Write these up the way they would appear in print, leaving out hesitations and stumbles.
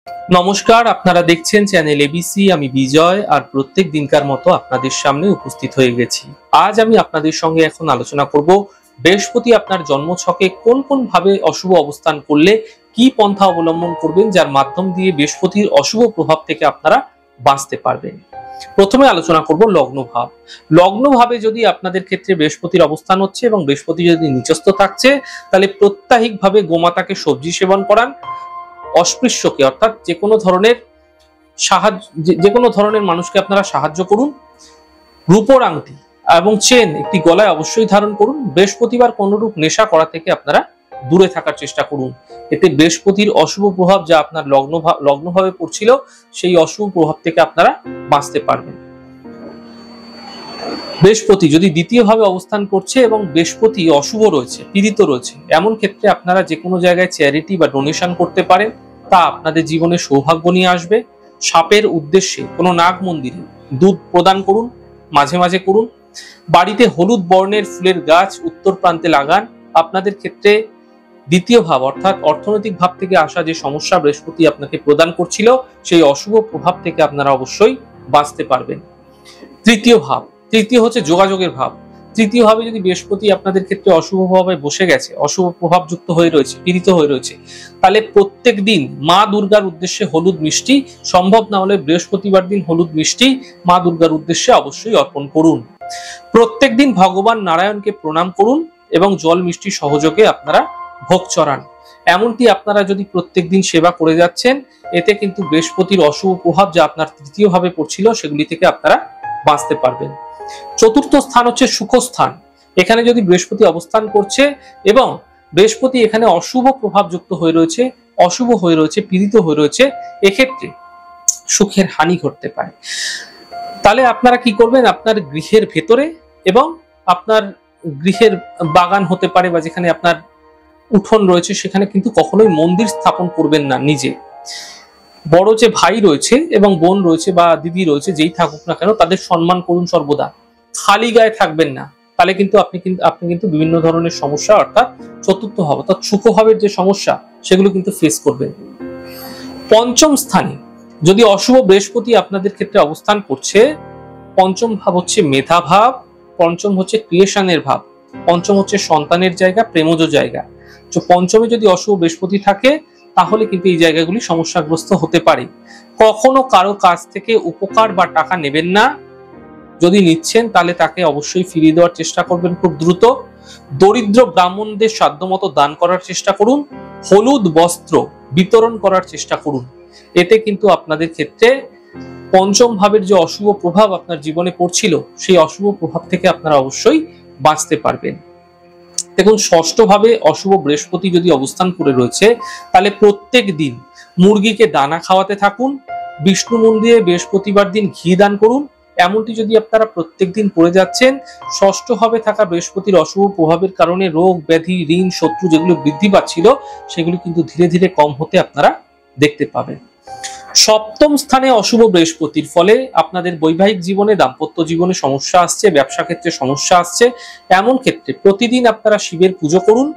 নমস্কার, আপনারা দেখছেন চ্যানেল এবিসি। আমি বিজয়, আর প্রত্যেক দিনকার মতো আপনাদের সামনে উপস্থিত হয়ে গেছি। আজ আমি আপনাদের সঙ্গে এখন আলোচনা করব বৃহস্পতি আপনার জন্মছকে কোন কোন ভাবে অশুভ অবস্থান করলে কি পন্থা অবলম্বন করবেন, যার মাধ্যম দিয়ে বৃহস্পতির অশুভ প্রভাব থেকে আপনারা বাঁচতে পারবেন। প্রথমে আলোচনা করব লগ্ন ভাব। লগ্ন ভাবে যদি আপনাদের ক্ষেত্রে বৃহস্পতির অবস্থান হচ্ছে এবং বৃহস্পতি যদি নিচস্থ থাকছে, তাহলে প্রত্যাহিকভাবে গোমাতাকে সবজি সেবন করান। অস্পৃশ্যকে অর্থাৎ যে কোনো ধরনের মানুষকে আপনারা সাহায্য করুন। রূপোর আংটি এবং চেন একটি গলায় অবশ্যই ধারণ করুন। বৃহস্পতিবার কোনরূপ নেশা করা থেকে আপনারা দূরে থাকার চেষ্টা করুন। এতে বৃহস্পতির অশুভ প্রভাব যা আপনার লগ্নভাবে পড়ছিল, সেই অশুভ প্রভাব থেকে আপনারা বাঁচতে পারবেন। বৃহস্পতি যদি দ্বিতীয়ভাবে অবস্থান করছে এবং বৃহস্পতি অশুভ রয়েছে, পীড়িত রয়েছে, এমন ক্ষেত্রে আপনারা যে কোনো জায়গায় চ্যারিটি বা ডোনেশন করতে পারেন, তা আপনাদের জীবনে সৌভাগ্য নিয়ে আসবে। সাপের উদ্দেশ্যে কোনো নাগ মন্দিরে দুধ প্রদান করুন, মাঝে মাঝে করুন। বাড়িতে হলুদ বর্ণের ফুলের গাছ উত্তর প্রান্তে লাগান। আপনাদের ক্ষেত্রে দ্বিতীয় ভাব অর্থাৎ অর্থনৈতিক ভাব থেকে আসা যে সমস্যা বৃহস্পতি আপনাকে প্রদান করছিল, সেই অশুভ প্রভাব থেকে আপনারা অবশ্যই বাঁচতে পারবেন। তৃতীয় হচ্ছে যোগাযোগের ভাব। তৃতীয় ভাবে যদি বৃহস্পতি আপনাদের ক্ষেত্রে অশুভভাবে বসে গেছে, অশুভ প্রভাব যুক্ত হয়ে রয়েছে, পীড়িত হয়ে রয়েছে, তাহলে প্রত্যেক দিন মা দুর্গার উদ্দেশ্যে হলুদ মিষ্টি, সম্ভব না হলে বৃহস্পতিবার দিন হলুদ মিষ্টি মা দুর্গার উদ্দেশ্যে অবশ্যই অর্পণ করুন। প্রত্যেক দিন ভগবান নারায়ণকে প্রণাম করুন এবং জল মিষ্টি সহযোগে আপনারা ভোগ চড়ান। এমনটি আপনারা যদি প্রত্যেক দিন সেবা করে যাচ্ছেন, এতে কিন্তু বৃহস্পতির অশুভ প্রভাব যা আপনার তৃতীয় ভাবে পড়ছিল, সেগুলি থেকে আপনারা বাঁচতে পারবেন। চতুর্থ স্থান হচ্ছে সুখস্থান। এখানে যদি বৃহস্পতি অবস্থান করছে এবং বৃহস্পতি এখানে অশুভ প্রভাব যুক্ত হয়ে রয়েছে, অশুভ হয়ে রয়েছে, পীড়িত হয়ে রয়েছে, এক্ষেত্রে সুখের হানি ঘটতে পারে। তাহলে আপনারা কি করবেন, আপনার গৃহের ভেতরে এবং আপনার গৃহের বাগান হতে পারে বা যেখানে আপনার উঠোন রয়েছে, সেখানে কিন্তু কখনোই মন্দির স্থাপন করবেন না। নিজে বড় যে ভাই রয়েছে এবং বোন রয়েছে বা দিদি রয়েছে, যেই থাকুক না কেন, তাদের সম্মান করুন সর্বদা। খালি গায়ে থাকবেন না, তাহলে কিন্তু আপনি কিন্তু বিভিন্ন ধরনের সমস্যা অর্থাৎ চতুর্থ ভাব অর্থাৎ সুখভাবের যে সমস্যা, সেগুলো কিন্তু ফেস করবেন। পঞ্চম স্থানে যদি অশুভ বৃহস্পতি আপনাদের ক্ষেত্রে অবস্থান করছে, পঞ্চম ভাব হচ্ছে মেধা ভাব, পঞ্চম হচ্ছে ক্রিয়েশনের ভাব, পঞ্চম হচ্ছে সন্তানের জায়গা, প্রেমজ জায়গা। তো পঞ্চমে যদি অশুভ বৃহস্পতি থাকে, তাহলে কিন্তু এই জায়গাগুলি সমস্যাগ্রস্ত হতে পারে। কখনো কারো কাছ থেকে উপকার বা টাকা নেবেন না। যদি নিচ্ছেন তাহলে তাকে অবশ্যই ফিরিয়ে দেওয়ার চেষ্টা করবেন খুব দ্রুত। দরিদ্র ব্রাহ্মণদের সাধ্যমতো দান করার চেষ্টা করুন। হলুদ বস্ত্র বিতরণ করার চেষ্টা করুন। এতে কিন্তু আপনাদের ক্ষেত্রে পঞ্চম ভাবের যে অশুভ প্রভাব আপনার জীবনে পড়ছিল, সেই অশুভ প্রভাব থেকে আপনারা অবশ্যই বাঁচতে পারবেন। দেখুন, ষষ্ঠ ভাবে অশুভ বৃহস্পতি যদি অবস্থান করে রয়েছে, তাহলে প্রত্যেক দিন মুরগিকে দানা খাওয়াতে থাকুন। বিষ্ণু মন্দিরে বৃহস্পতিবার দিন ঘি দান করুন। এমনটি যদি আপনারা প্রত্যেক দিন করে যাচ্ছেন, ষষ্ঠ ভাবে থাকা বৃহস্পতির অশুভ প্রভাবের কারণে রোগ ব্যাধি, ঋণ, শত্রু যেগুলো বৃদ্ধি পাচ্ছিল, সেগুলো কিন্তু ধীরে ধীরে কম হতে আপনারা দেখতে পাবেন। সপ্তম স্থানে অশুভ বৃহস্পতির ফলে আপনাদের বৈবাহিক জীবনে, দাম্পত্য জীবনে সমস্যা আসছে, ব্যবসা ক্ষেত্রে সমস্যা আসছে। এমন ক্ষেত্রে প্রতিদিন আপনারা শিবের পুজো করুন।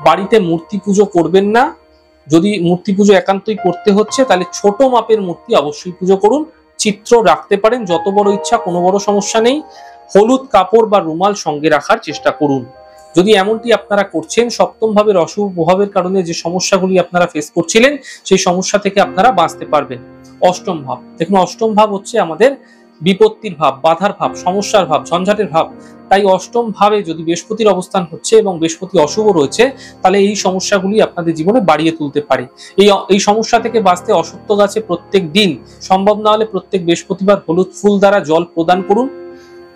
বাড়িতে মূর্তি পুজো করবেন না। যদি মূর্তি পুজো একান্তই করতে হচ্ছে, তাহলে ছোট মাপের মূর্তি অবশ্যই পুজো করুন। চিত্র রাখতে পারেন যত বড় ইচ্ছা, কোনো বড় সমস্যা নেই। হলুদ কাপড় বা রুমাল সঙ্গে রাখার চেষ্টা করুন। যদি এমনটি আপনারা করছেন, সপ্তম ভাবের অশুভ প্রভাবের কারণে যে সমস্যাগুলি আপনারা ফেস করছিলেন, সেই সমস্যা থেকে আপনারা বাঁচতে পারবেন। অষ্টম ভাব, দেখুন অষ্টম ভাব হচ্ছে আমাদের বিপত্তির ভাব, বাধার ভাব, সমস্যার ভাব, ঝঞ্ঝাটের ভাব। তাই অষ্টম ভাবে যদি বৃহস্পতির অবস্থান হচ্ছে এবং বৃহস্পতি অশুভ রয়েছে, তাহলে এই সমস্যাগুলি আপনাদের জীবনে বাড়িয়ে তুলতে পারে। এই সমস্যা থেকে বাঁচতে অশ্বত্থ গাছে প্রত্যেক দিন, সম্ভব না হলে প্রত্যেক বৃহস্পতিবার হলুদ ফুল দ্বারা জল প্রদান করুন।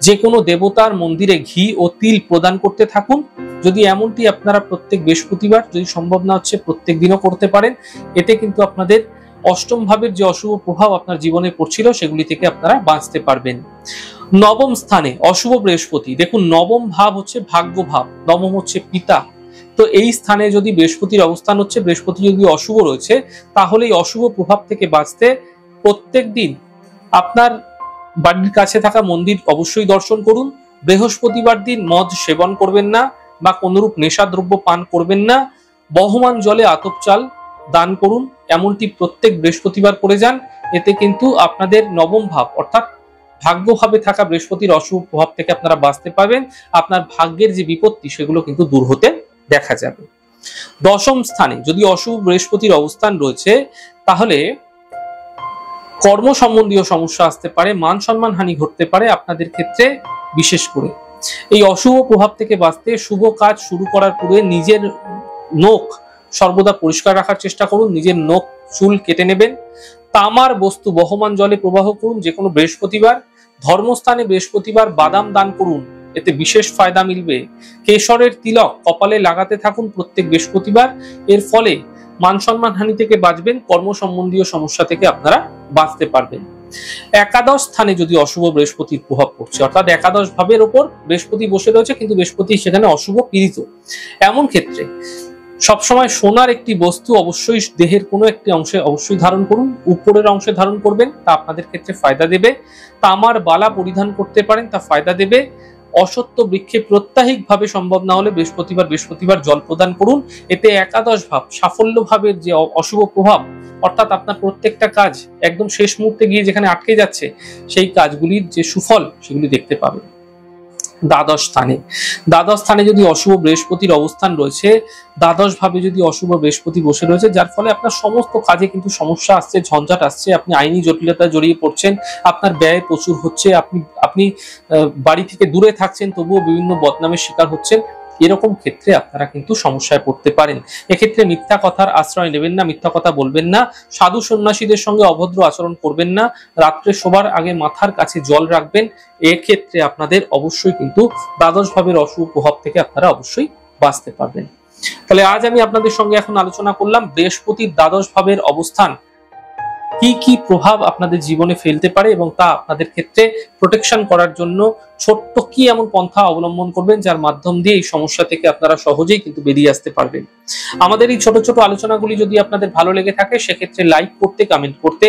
যে কোনো দেবতার মন্দিরে ঘি ও তিল প্রদান করতে থাকুন। যদি এমনটি আপনারা প্রত্যেক বৃহস্পতিবার, যদি সম্ভব না হচ্ছে প্রত্যেক দিনও করতে পারেন, এতে কিন্তু আপনাদের অষ্টম ভাবের যে অশুভ প্রভাব আপনার জীবনে পড়ছিল, সেগুলি থেকে আপনারা বাঁচতে পারবেন। নবম স্থানে অশুভ বৃহস্পতি, দেখুন নবম ভাব হচ্ছে ভাগ্য ভাব, নবম হচ্ছে পিতা। তো এই স্থানে যদি বৃহস্পতির অবস্থান হচ্ছে, বৃহস্পতি যদি অশুভ রয়েছে, তাহলে এই অশুভ প্রভাব থেকে বাঁচতে প্রত্যেক দিন আপনার বাড়ির কাছে থাকা মন্দির অবশ্যই দর্শন করুন। বৃহস্পতিবার দিন মদ সেবন করবেন না বা কোনরূপ নেশাদ্রব্য পান করবেন না। বহমান জলে আতপ চাল দান করুন, এমনটি প্রত্যেক বৃহস্পতিবার করে যান। এতে কিন্তু আপনাদের নবম ভাব অর্থাৎ ভাগ্যভাবে থাকা বৃহস্পতির অশুভ প্রভাব থেকে আপনারা বাঁচতে পারবেন। আপনার ভাগ্যের যে বিপত্তি সেগুলো কিন্তু দূর হতে দেখা যাবে। দশম স্থানে যদি অশুভ বৃহস্পতির অবস্থান রয়েছে, তাহলে কর্ম সম্বন্ধীয় সমস্যা আসতে পারে, মান সম্মান হানি ঘটতে পারে আপনাদের ক্ষেত্রে। বিশেষ করে এই অশুভ প্রভাব থেকে বাঁচতে শুভ কাজ শুরু করার পূর্বে নিজের নখ সর্বদা পরিষ্কার রাখার চেষ্টা করুন। নিজের নখ চুল কেটে নেবেন। তামার বস্তু বহমান জলে প্রবাহ করুন যে কোনো বৃহস্পতিবার। ধর্মস্থানে বৃহস্পতিবার বাদাম দান করুন, এতে বিশেষ ফায়দা মিলবে। কেশরের তিলক কপালে লাগাতে থাকুন প্রত্যেক বৃহস্পতিবার। এর ফলে মান সম্মান হানি থেকে বাঁচবেন, কর্ম সম্বন্ধীয় সমস্যা থেকে আপনারা বাঁচতে পারবেন। একাদশ স্থানে যদি অশুভ বৃহস্পতির প্রভাব পড়ছে, অর্থাৎ একাদশ ভাবের ওপর বৃহস্পতি বসে রয়েছে কিন্তু বৃহস্পতি সেখানে অশুভ পীড়িত, এমন ক্ষেত্রে সবসময় সোনার একটি বস্তু অবশ্যই দেহের কোনো একটি অংশে অবশ্যই ধারণ করুন। উপরের অংশে ধারণ করবেন, তা আপনাদের ক্ষেত্রে ফায়দা দেবে। তামার বালা পরিধান করতে পারেন, তা ফায়দা দেবে। অসত্য বৃক্ষে প্রত্যাহিক ভাবে সম্ভব না হলে বৃহস্পতিবার জল প্রদান করুন। এতে একাদশ ভাব সাফল্য ভাবের যে অশুভ প্রভাব, অর্থাৎ আপনার প্রত্যেকটা কাজ একদম শেষ মুহূর্তে গিয়ে যেখানে আটকে যাচ্ছে, সেই কাজগুলির যে সুফল সেগুলি দেখতে পাবেন। দ্বাদশ স্থানে যদি অশুভ বৃহস্পতির অবস্থান রয়েছে, দ্বাদশ ভাবে যদি অশুভ বৃহস্পতি বসে রয়েছে, যার ফলে আপনার সমস্ত কাজে কিন্তু সমস্যা আসছে, ঝঞ্ঝাট আসছে, আপনি আইনি জটিলতায় জড়িয়ে পড়ছেন, আপনার ব্যয় প্রচুর হচ্ছে, আপনি বাড়ি থেকে দূরে থাকছেন তবুও বিভিন্ন বদনামের শিকার হচ্ছেন। এরকম ক্ষেত্রে আপনারা কিন্তু সমস্যায় পড়তে পারেন। এক্ষেত্রে মিথ্যা কথার আশ্রয় নেবেন না, মিথ্যা কথা বলবেন না, সাধু সন্ন্যাসীদের সঙ্গে অভদ্র আচরণ করবেন না, রাত্রে শোবার আগে মাথার কাছে জল রাখবেন। এক্ষেত্রে আপনাদের অবশ্যই কিন্তু দ্বাদশ ভাবের অশুভ প্রভাব থেকে আপনারা অবশ্যই বাঁচতে পারবেন। তাহলে আজ আমি আপনাদের সঙ্গে এখন আলোচনা করলাম বৃহস্পতির দ্বাদশ ভাবের অবস্থান কি কি প্রভাব আপনাদের জীবনে ফেলতে পারে এবং তা আপনাদের ক্ষেত্রে প্রোটেকশন করার জন্য ছোট্ট কি এমন পন্থা অবলম্বন করবেন যার মাধ্যম দিয়ে এই সমস্যা থেকে আপনারা সহজেই কিন্তু বেরিয়ে আসতে পারবেন। আমাদের এই ছোট ছোট আলোচনাগুলি যদি আপনাদের ভালো লেগে থাকে সেক্ষেত্রে লাইক করতে, কমেন্ট করতে,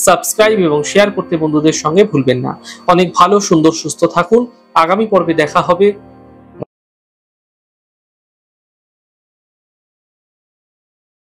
সাবস্ক্রাইব এবং শেয়ার করতে বন্ধুদের সঙ্গে ভুলবেন না। অনেক ভালো, সুন্দর, সুস্থ থাকুন। আগামী পর্বে দেখা হবে।